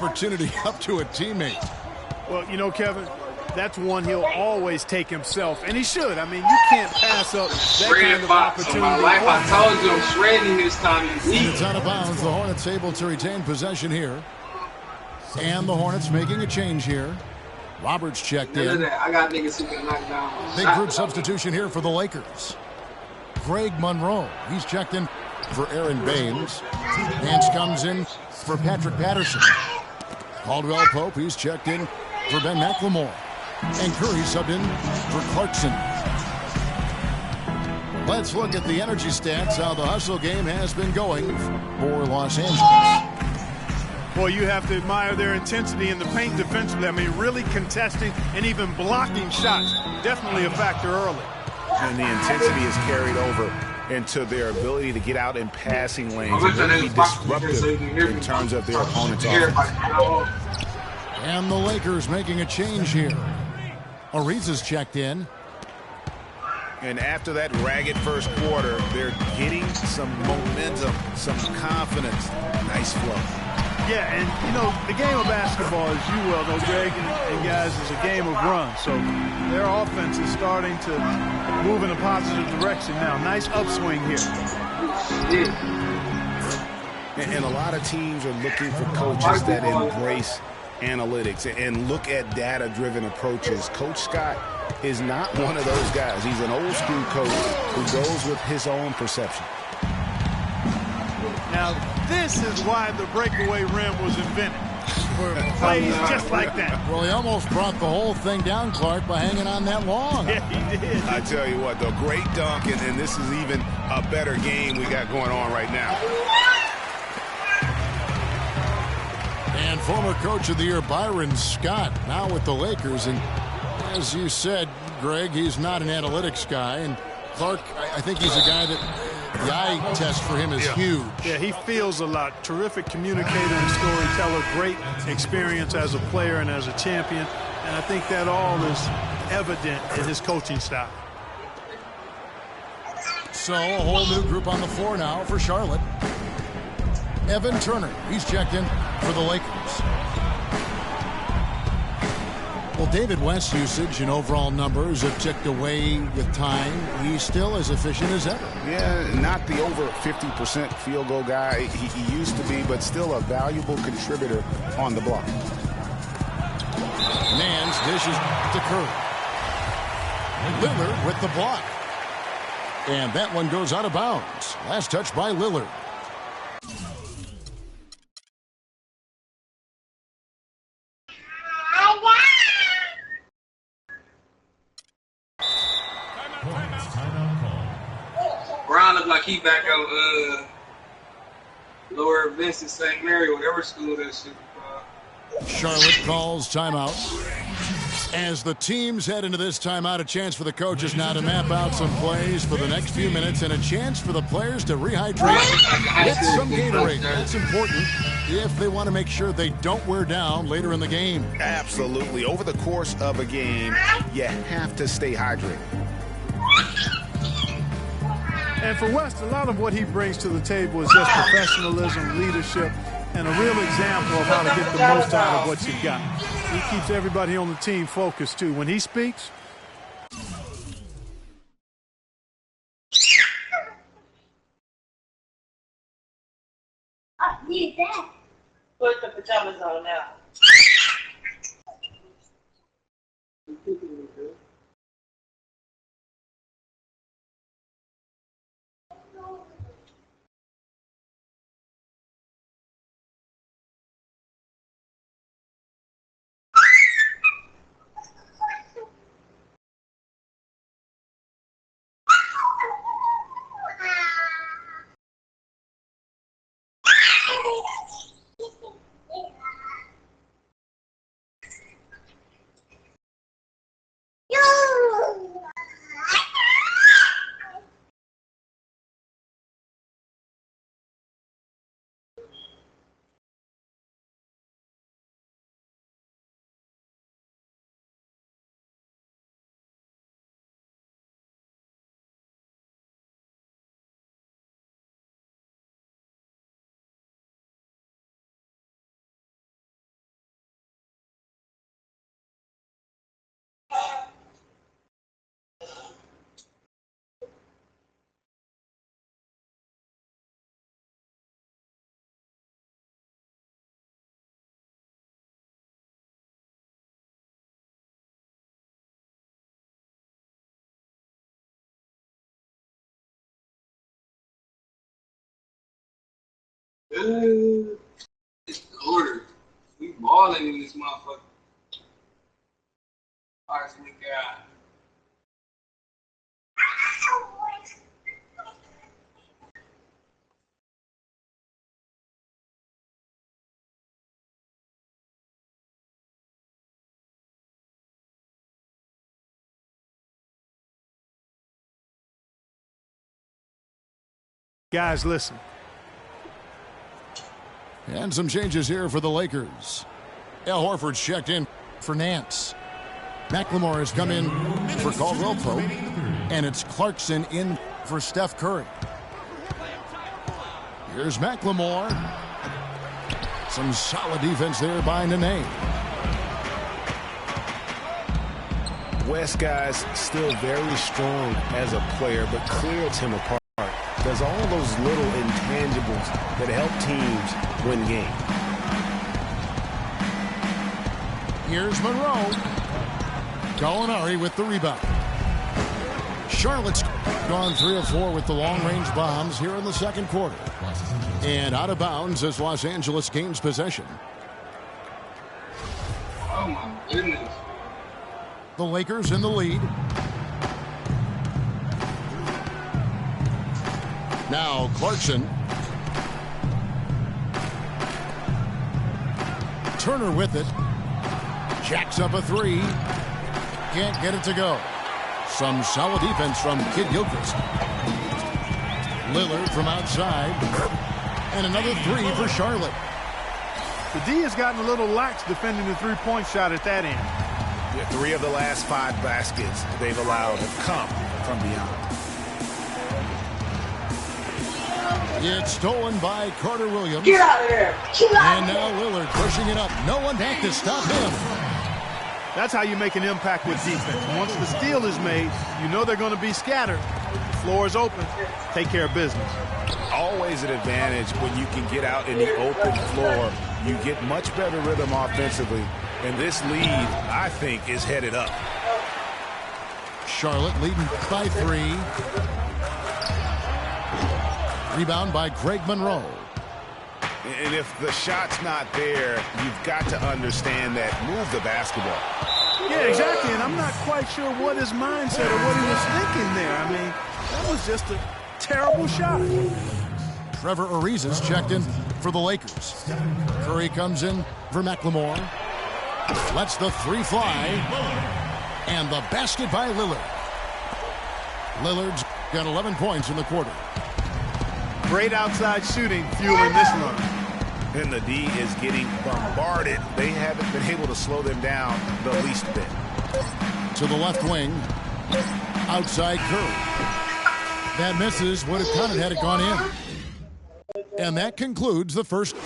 opportunity up to a teammate. Well, you know, Kevin, that's one he'll always take himself, and he should. I mean, you can't pass up that kind of opportunity. I told you I'm shredding this time. And it's out of bounds. The Hornets able to retain possession here. And the Hornets making a change here. Roberts checked in. I got niggas who can knock down. Big group substitution here for the Lakers. Greg Monroe, he's checked in for Aaron Baines. Nance comes in for Patrick Patterson. Caldwell Pope, he's checked in for Ben McLemore. And Curry subbed in for Clarkson. Let's look at the energy stats, how the hustle game has been going for Los Angeles. Well, you have to admire their intensity in the paint defensively. I mean, really contesting and even blocking shots. Definitely a factor early. And the intensity is carried over into their ability to get out in passing lanes and really be disruptive in terms of their opponent's offense. And the Lakers making a change here. Ariza's checked in. And after that ragged first quarter, they're getting some momentum, some confidence. Nice flow. Yeah, and, you know, the game of basketball, as you well know, Greg and guys, is a game of runs. So their offense is starting to move in a positive direction now. Nice upswing here. And a lot of teams are looking for coaches that embrace analytics and look at data-driven approaches. Coach Scott is not one of those guys. He's an old-school coach who goes with his own perception. Now, this is why the breakaway rim was invented, for plays just like that. Well, he almost brought the whole thing down, Clark, by hanging on that long. Yeah, he did. I tell you what, though, great dunk, and this is even a better game we got going on right now. And former coach of the year, Byron Scott, now with the Lakers. And as you said, Greg, he's not an analytics guy. And Clark, I think he's a guy that the eye test for him is huge. Yeah, he feels a lot. Terrific communicator and storyteller. Great experience as a player and as a champion. And I think that all is evident in his coaching style. So a whole new group on the floor now for Charlotte. Evan Turner, he's checked in for the Lakers. Well, David West's usage and overall numbers have ticked away with time. He's still as efficient as ever. Yeah, not the over 50% field goal guy he used to be, but still a valuable contributor on the block. Nance dishes to Curry. Lillard with the block. And that one goes out of bounds. Last touch by Lillard. Brown look like he back on Lower Vincent St. Mary, whatever school that shit. Charlotte calls timeout. As the teams head into this timeout, a chance for the coaches now to map out some plays for the next few minutes and a chance for the players to rehydrate with some Gatorade. That's important if they want to make sure they don't wear down later in the game. Absolutely. Over the course of a game, you have to stay hydrated. And for West, a lot of what he brings to the table is just professionalism, leadership, and a real example of how to get the most out of what you've got. He keeps everybody on the team focused, too. When he speaks, I need that. Put the pajamas on now. It's quarter. We balling in this motherfucker. Alright, so we got. Guys, listen. And some changes here for the Lakers. Al Horford's checked in for Nance. McLemore has come in for Caldwell Pope. And it's Clarkson in for Steph Curry. Here's McLemore. Some solid defense there by Nene. West guy's still very strong as a player, but clears him apart. There's all those little intangibles that help teams win games. Here's Monroe. Gallinari with the rebound. Charlotte's gone 3 of 4 with the long-range bombs here in the second quarter. And out of bounds as Los Angeles gains possession. Oh my goodness. The Lakers in the lead. Now Clarkson. Turner with it. Jacks up a 3. Can't get it to go. Some solid defense from Kid Gilchrist. Lillard from outside. And another 3 for Charlotte. The D has gotten a little lax defending the three-point shot at that end. Yeah, 3 of the last 5 baskets they've allowed have come from beyond. It's stolen by Carter Williams. Get out of there. Get out And of now Lillard pushing it up. No one back to stop him. That's how you make an impact with defense. Once the steal is made, you know they're going to be scattered. The floor is open. Take care of business. Always an advantage when you can get out in the open floor. You get much better rhythm offensively. And this lead, I think, is headed up. Charlotte leading by 3. Rebound by Greg Monroe. And if the shot's not there, you've got to understand that. Move the basketball. Yeah, exactly. And I'm not quite sure what his mindset or what he was thinking there. I mean, that was just a terrible shot. Trevor Ariza's checked in for the Lakers. Curry comes in for McLemore. Lets the 3 fly. And the basket by Lillard. Lillard's got 11 points in the quarter. Great outside shooting fueling this run. And the D is getting bombarded. They haven't been able to slow them down the least bit. To the left wing. Outside Curry. That misses. Would have counted had it gone in. And that concludes the first.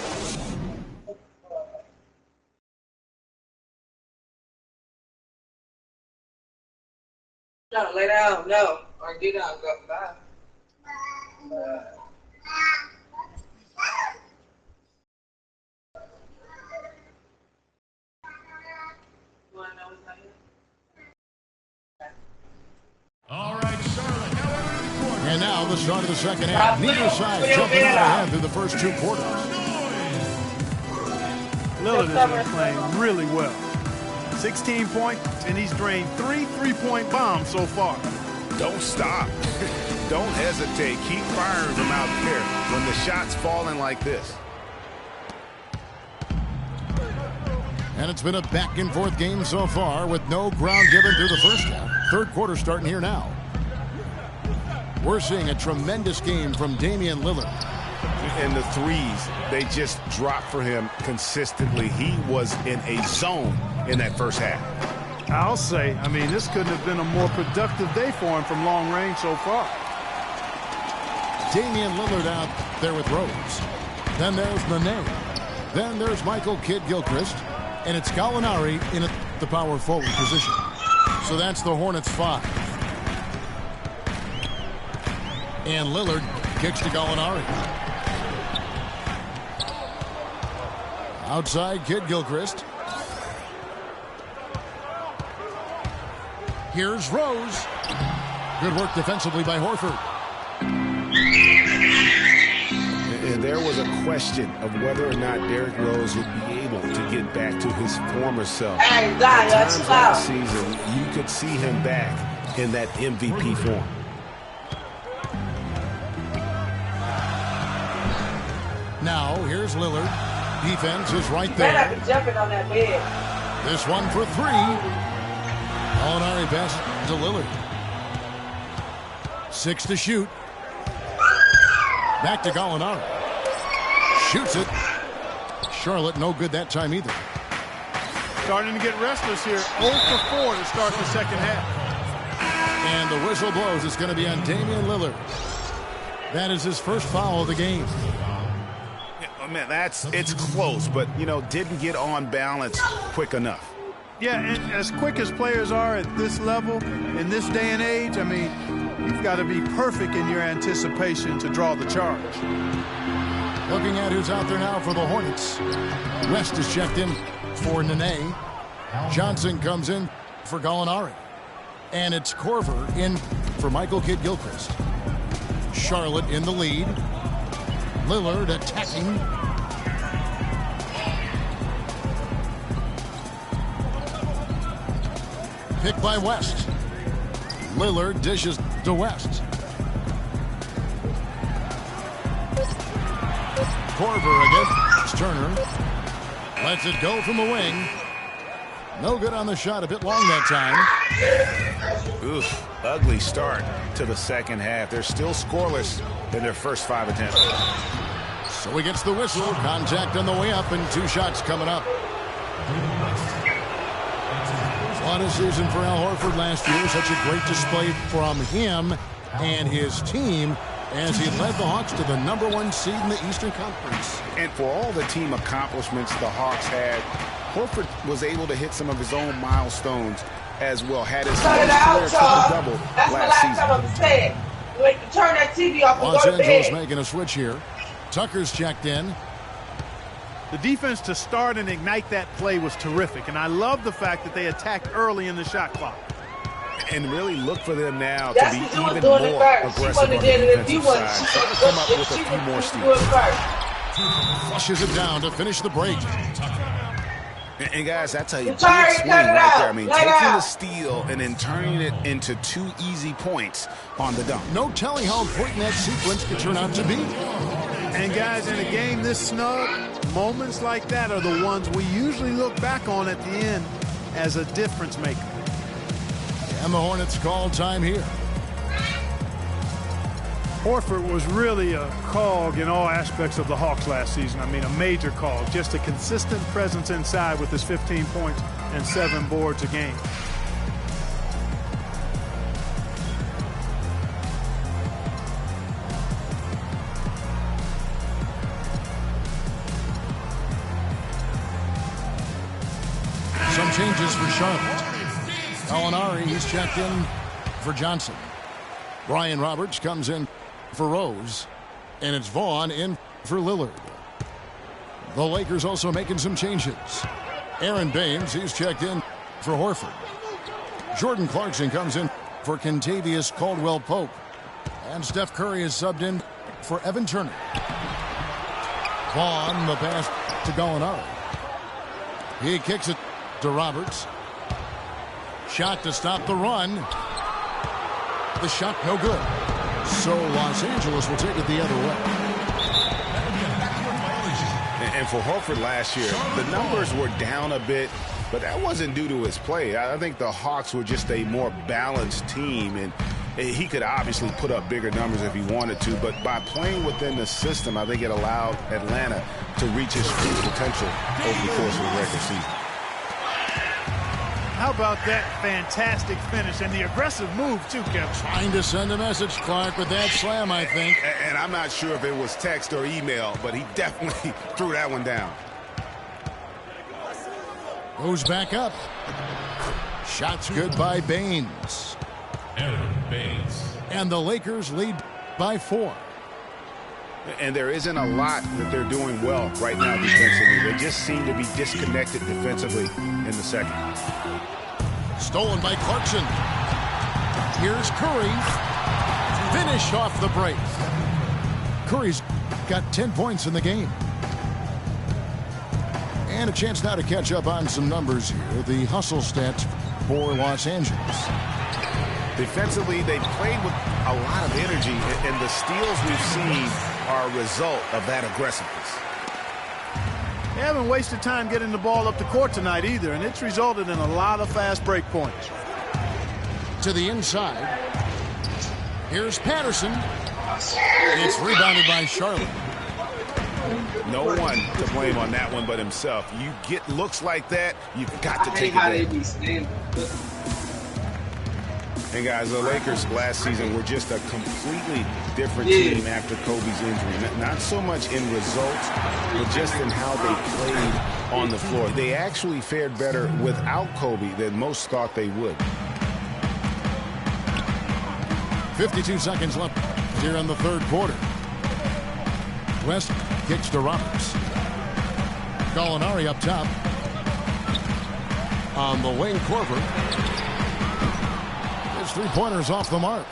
No, lay down. No. Or get down. Go. Bye. All right, Charlotte. And now the start of the second half. Neither side jumping out ahead through the first 2 quarters. Lillard has been playing really well. 16 points, and he's drained 3 3-point bombs so far. Don't stop. Don't hesitate. Keep firing from out there when the shot's falling like this. And it's been a back-and-forth game so far with no ground given through the first half. Third quarter starting here now. We're seeing a tremendous game from Damian Lillard. And the threes, they just drop for him consistently. He was in a zone in that first half. I'll say, I mean, this couldn't have been a more productive day for him from long range so far. Damian Lillard out there with Rose. Then there's Nene. Then there's Michael Kidd-Gilchrist. And it's Gallinari in the power forward position. So that's the Hornets 5. And Lillard kicks to Gallinari. Outside Kidd-Gilchrist. Here's Rose. Good work defensively by Horford. And there was a question of whether or not Derrick Rose would be able to get back to his former self. Hey, At times last season, you could see him back in that MVP form. Now, here's Lillard. Defense is right there. Man, I be jumping on that bed. This one for three. Gallinari passes to Lillard. 6 to shoot. Back to Gallinari. Shoots it. Charlotte no good that time either. Starting to get restless here. 0 for 4 to start the second half. And the whistle blows. It's going to be on Damian Lillard. That is his first foul of the game. Man, it's close, but, you know, didn't get on balance quick enough. Yeah, and as quick as players are at this level, in this day and age, I mean, you've got to be perfect in your anticipation to draw the charge. Looking at who's out there now for the Hornets. West is checked in for Nene. Johnson comes in for Gallinari. And it's Corver in for Michael Kidd-Gilchrist. Charlotte in the lead. Lillard attacking. Pick by West. Lillard dishes to West. Corver against Turner. Lets it go from the wing. No good on the shot. A bit long that time. Oof, ugly start to the second half. They're still scoreless in their first 5 attempts. So he gets the whistle. Contact on the way up and 2 shots coming up. What a season for Al Horford last year. Such a great display from him and his team as he led the Hawks to the #1 seed in the Eastern Conference. And for all the team accomplishments the Hawks had, Horford was able to hit some of his own milestones as well. Had his first career triple-double last season. Wait, turn that TV off and Los go to Angeles bed. making a switch here. Tucker's checked in. The defense to start and ignite that play was terrific, and I love the fact that they attacked early in the shot clock. And really look for them now That's to be what you was even doing it more first. She aggressive on wasn't the doing it if you defensive wasn't. side. Try to come up with a few more steals. Flushes it down to finish the break. And guys, that's a big tired, swing cut it right there. I out. mean, Let taking out. the steal and then turning it into 2 easy points on the dunk. No telling how important that sequence could turn out to be. And guys, in a game this snug, moments like that are the ones we usually look back on at the end as a difference maker. And the Hornets call time here. Horford was really a cog in all aspects of the Hawks last season. I mean, a major cog. Just a consistent presence inside with his 15 points and 7 boards a game. Some changes for Charlotte. Gallinari, he's checked in for Johnson. Brian Roberts comes in for Rose. And it's Vaughn in for Lillard. The Lakers also making some changes. Aaron Baines, he's checked in for Horford. Jordan Clarkson comes in for Kentavious Caldwell-Pope. And Steph Curry is subbed in for Evan Turner. Vaughn, the pass to Gallinari. He kicks it to Roberts. Shot to stop the run. The shot no good. So Los Angeles will take it the other way. And for Horford last year, the numbers were down a bit, but that wasn't due to his play. I think the Hawks were just a more balanced team, and he could obviously put up bigger numbers if he wanted to, but by playing within the system, I think it allowed Atlanta to reach his full potential over the course of the regular season. How about that fantastic finish and the aggressive move, too, Kevin? Trying to send a message, Clark, with that slam, I think. And I'm not sure if it was text or email, but he definitely threw that one down. Goes back up. Shots good by Baines. Aaron Baines. And the Lakers lead by 4. And there isn't a lot that they're doing well right now defensively. They just seem to be disconnected defensively in the second. Stolen by Clarkson. Here's Curry. Finish off the break. Curry's got 10 points in the game. And a chance now to catch up on some numbers here. The hustle stats for Los Angeles. Defensively, they played with a lot of energy, and the steals we've seen are a result of that aggressiveness. They haven't wasted time getting the ball up the court tonight either, and it's resulted in a lot of fast break points. To the inside. Here's Patterson. It's rebounded by Charlotte. No one to blame on that one but himself. You get looks like that, you've got to take it. And guys, the Lakers last season were just a completely different team after Kobe's injury. Not so much in results, but just in how they played on the floor. They actually fared better without Kobe than most thought they would. 52 seconds left here in the third quarter. West kicks to Roberts. Gallinari up top. On the wing, Korver. His three-pointers off the mark.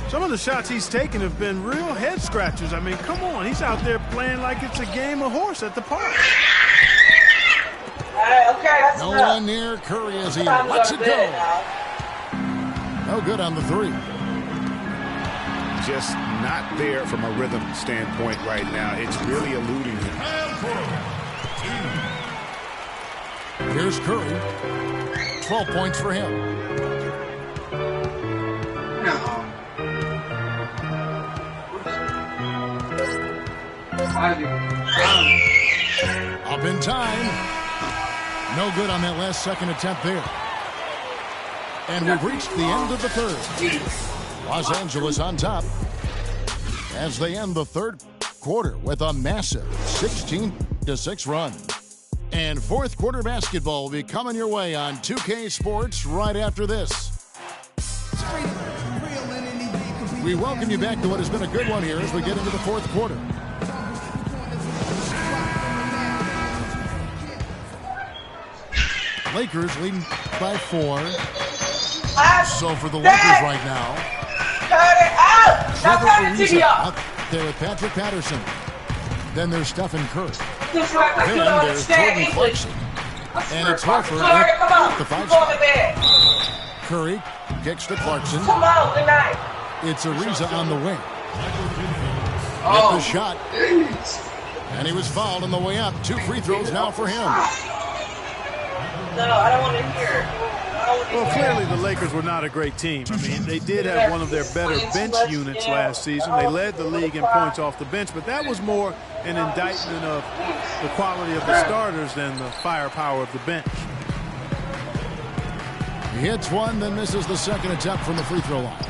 Some of the shots he's taken have been real head scratchers. I mean, come on. He's out there playing like it's a game of horse at the park. Okay, that's no enough. one near Curry as he lets it go. No good on the three. Just not there from a rhythm standpoint right now. It's really eluding him. Here's Curry. 12 points for him. Up in time. No good on that last second attempt there. And we've reached the end of the third. Los Angeles on top as they end the third quarter with a massive 16-6 run. And fourth quarter basketball will be coming your way on 2K Sports right after this. We welcome you back to what has been a good one here as we get into the fourth quarter. Lakers leading by 4. So for the Lakers right now, Cut it out! Now turn the TV up off! there with Patrick Patterson. Then there's Stephen Curry. Just like you Then don't there's understand Jordan English. Clarkson. And it's Horford Curry, come on. at the 5 You going to spot. bed. Curry kicks to Clarkson. Come on, good night. It's Ariza on the wing. Oh. With the shot. And he was fouled on the way up. 2 free throws now for him. No, I don't want to hear it. Well, clearly the Lakers were not a great team. I mean, they did have one of their better bench units last season. They led the league in points off the bench, but that was more an indictment of the quality of the starters than the firepower of the bench. He hits one, then misses the second attempt from the free throw line.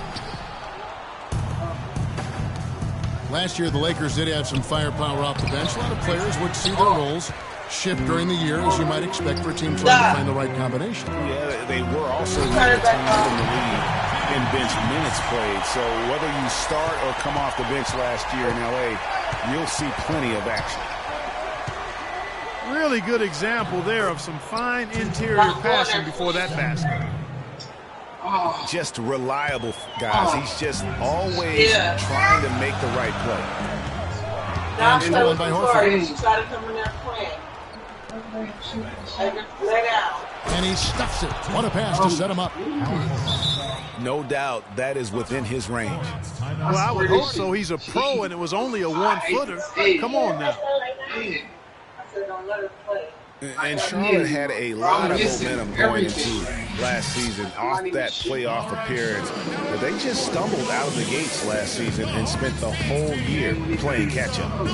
Last year, the Lakers did have some firepower off the bench. A lot of players would see their roles shift during the year, as you might expect for a team trying to find the right combination. Yeah, they were also the team in the league in bench minutes played. So whether you start or come off the bench last year in L.A., you'll see plenty of action. Really good example there of some fine interior passing before that basket. Just reliable, guys. He's just always trying to make the right play. Now And stolen by Horford. She tried to come in there playing. Lay down. And he stuffs it. What a pass to set him up. No doubt that is within his range. Well, I would hope so. He's a pro, and it was only a one-footer. Come on now. I said don't let her play. And Charlotte had a lot of momentum going into last season off that playoff appearance. But they just stumbled out of the gates last season and spent the whole year playing catch-up.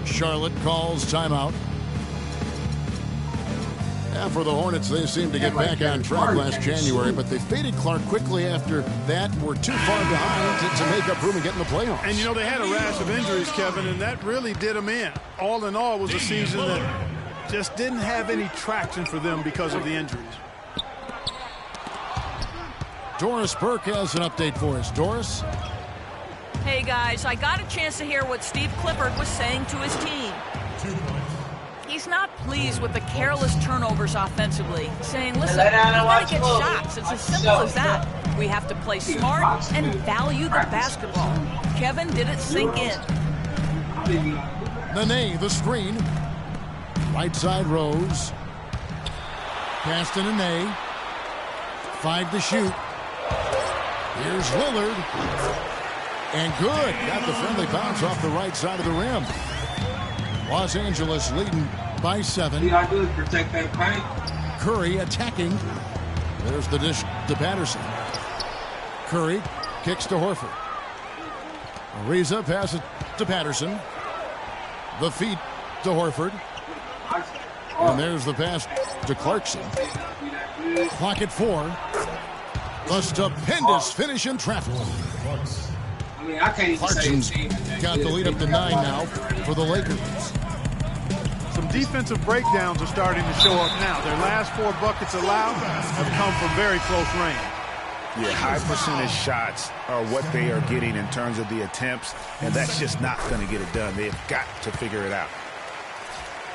Charlotte calls timeout. And for the Hornets, they seemed to get back on track last January, but they faded Clark quickly after that and were too far behind to make up room and get in the playoffs. And, you know, they had a rash of injuries, Kevin, and that really did them in. All in all, it was a season that just didn't have any traction for them because of the injuries. Doris Burke has an update for us. Doris? Hey, guys, I got a chance to hear what Steve Clifford was saying to his team. He's not pleased with the careless turnovers offensively, saying, listen, you gotta get shots. It's as simple as that. We have to play smart and value the basketball. Kevin did it sink in. Nene, the screen. Right side Rose. Pass to Nene. 5 to shoot. Here's Lillard. And good. Got the friendly bounce off the right side of the rim. Los Angeles leading by 7. See how good protect that paint. Curry attacking. There's the dish to Patterson. Curry kicks to Horford. Ariza passes to Patterson. The feed to Horford. And there's the pass to Clarkson. Clock at 4. A stupendous finish in traffic. I mean, I can't even Clarkson's got the lead up to 9 now for the Lakers. Some defensive breakdowns are starting to show up now. Their last 4 buckets allowed have come from very close range. Yeah, high percentage shots are what they are getting in terms of the attempts, and that's just not going to get it done. They've got to figure it out.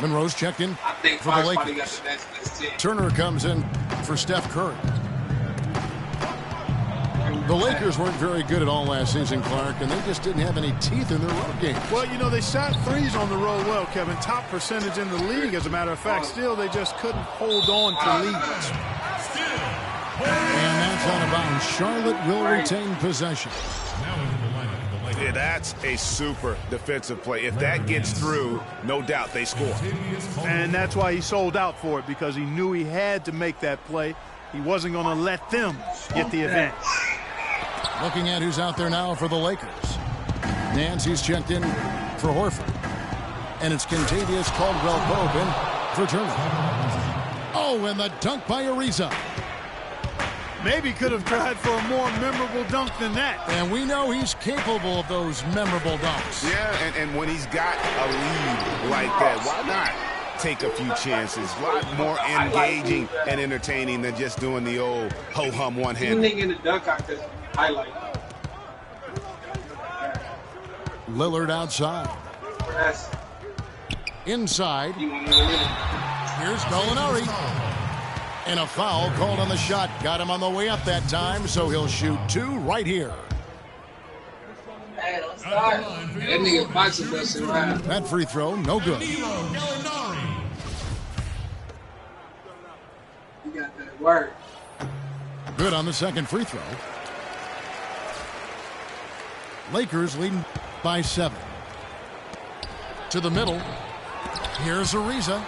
Monroe's checked in I think for the Lakers. got the best team. Turner comes in for Steph Curry. The Lakers weren't very good at all last season, Clark, and they just didn't have any teeth in their road game. Well, you know, they shot threes on the road well, Kevin. Top percentage in the league, as a matter of fact. Still, they just couldn't hold on to leads. And that's out of bounds. Charlotte will retain possession. Yeah, that's a super defensive play. If that gets through, no doubt they score. And that's why he sold out for it, because he knew he had to make that play. He wasn't going to let them get the advantage. Looking at who's out there now for the Lakers. Nancy's checked in for Horford. And it's Kentavious Caldwell-Pope in for Turner. Oh, and the dunk by Ariza. Maybe could have tried for a more memorable dunk than that. And we know he's capable of those memorable dunks. Yeah, and when he's got a lead like that, why not take a few chances? A lot more engaging and entertaining than just doing the old ho-hum one-handed. Anything in the dunk contest, highlight. Lillard outside. That's Inside. you want to win it. Here's Gallinari. And a foul called on the shot. Got him on the way up that time, so he'll shoot 2 right here. Hey, don't start. That nigga boxing busting around. That free throw, no good. You got that work. Good on the second free throw. Lakers leading by 7. To the middle. Here's Ariza.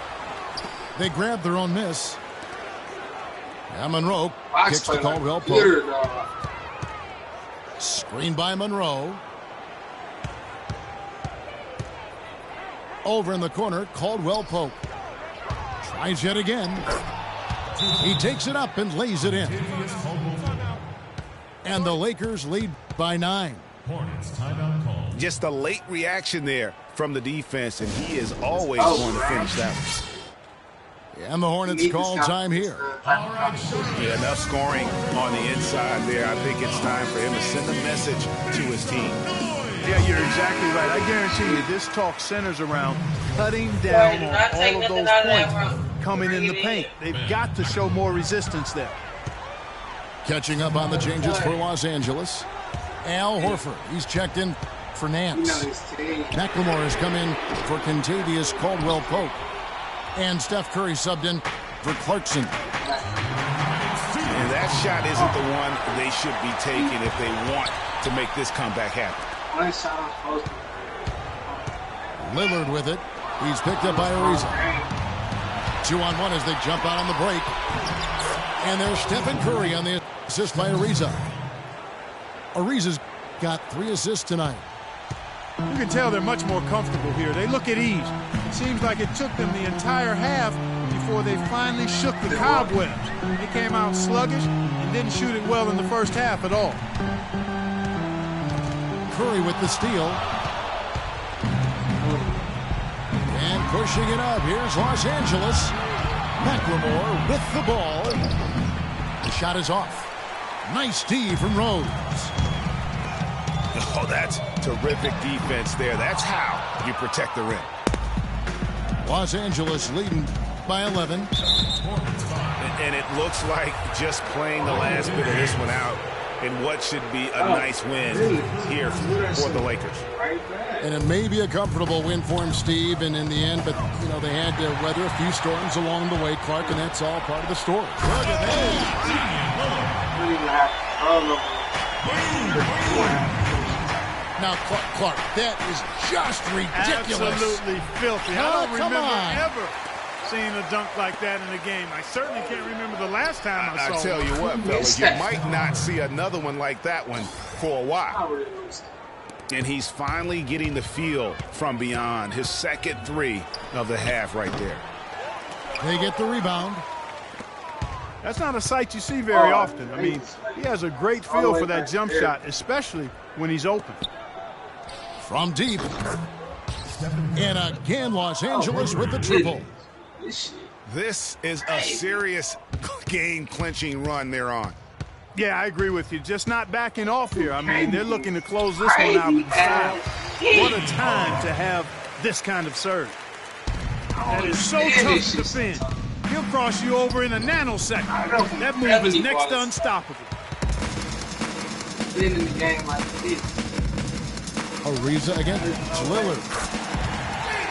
They grab their own miss. And Monroe kicks to Caldwell-Pope. Screen by Monroe. Over in the corner, Caldwell-Pope. Tries yet again. He takes it up and lays it in. And the Lakers lead by 9. Just a late reaction there from the defense, and he is always going to finish that one. And the Hornets call time here. Yeah, enough scoring on the inside there. I think it's time for him to send a message to his team. Yeah, you're exactly right. I guarantee you this talk centers around cutting down on all of those points coming in the paint. They've got to show more resistance there. Catching up on the changes for Los Angeles. Al Horford, he's checked in for Nance. McLemore has come in for Kentavious Caldwell-Pope. And Steph Curry subbed in for Clarkson. And that shot isn't the one they should be taking if they want to make this comeback happen. Lillard with it. He's picked up by Ariza. 2-on-1 as they jump out on the break. And there's Stephen Curry on the assist by Ariza. Ariza's got 3 assists tonight. You can tell they're much more comfortable here. They look at ease. It seems like it took them the entire half before they finally shook the cobwebs. They came out sluggish and didn't shoot it well in the first half at all. Curry with the steal. And pushing it up. Here's Los Angeles. McLemore with the ball. The shot is off. Nice D from Rose. Oh, that's terrific defense there. That's how you protect the rim. Los Angeles leading by 11. And it looks like just playing the last bit of this one out, in what should be a nice win here for the Lakers. And it may be a comfortable win for him, Steve, and in the end, but, you know, they had to weather a few storms along the way, Clark, and that's all part of the story. Look at that. Now, Clark, that is just ridiculous. Absolutely filthy. I don't remember ever seeing a dunk like that in a game. I certainly can't remember the last time I saw it. I tell you what, fellas, you might not see another one like that one for a while. And he's finally getting the feel from beyond. His second three of the half right there. They get the rebound. That's not a sight you see very often. I mean, he has a great feel for that jump shot, especially when he's open. From deep. And again, Los Angeles with the triple. This is a serious game-clinching run they're on. Yeah, I agree with you. Just not backing off here. I mean, they're looking to close this one out in style. What a time to have this kind of serve. That is so tough to defend. He'll cross you over in a nanosecond. That move is next to unstoppable. Been in the game like this. Ariza again. Lillard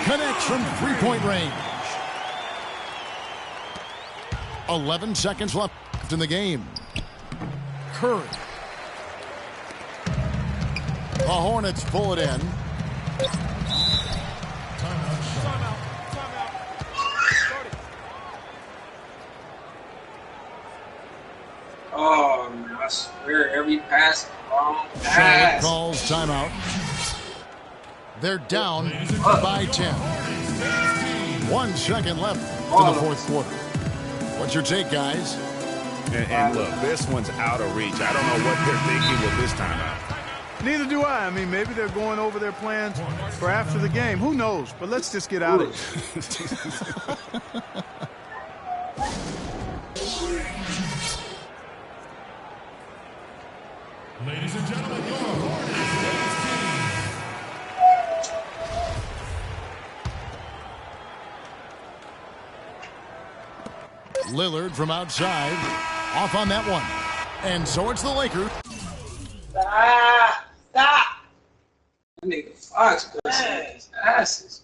connects from three-point range. 11 seconds left in the game. Curry. The Hornets pull it in. Oh, man, I swear, every pass is wrong Charlotte pass. calls timeout. They're down by 10. 1 second left in the fourth quarter. What's your take, guys? And look, this one's out of reach. I don't know what they're thinking with this timeout. Neither do I. I mean, maybe they're going over their plans for after the game. Who knows? But let's just get out of here. Ladies and gentlemen, your Hornets team. Lillard from outside. Off on that one. And so it's the Lakers. Stop. That nigga Fox busting his asses.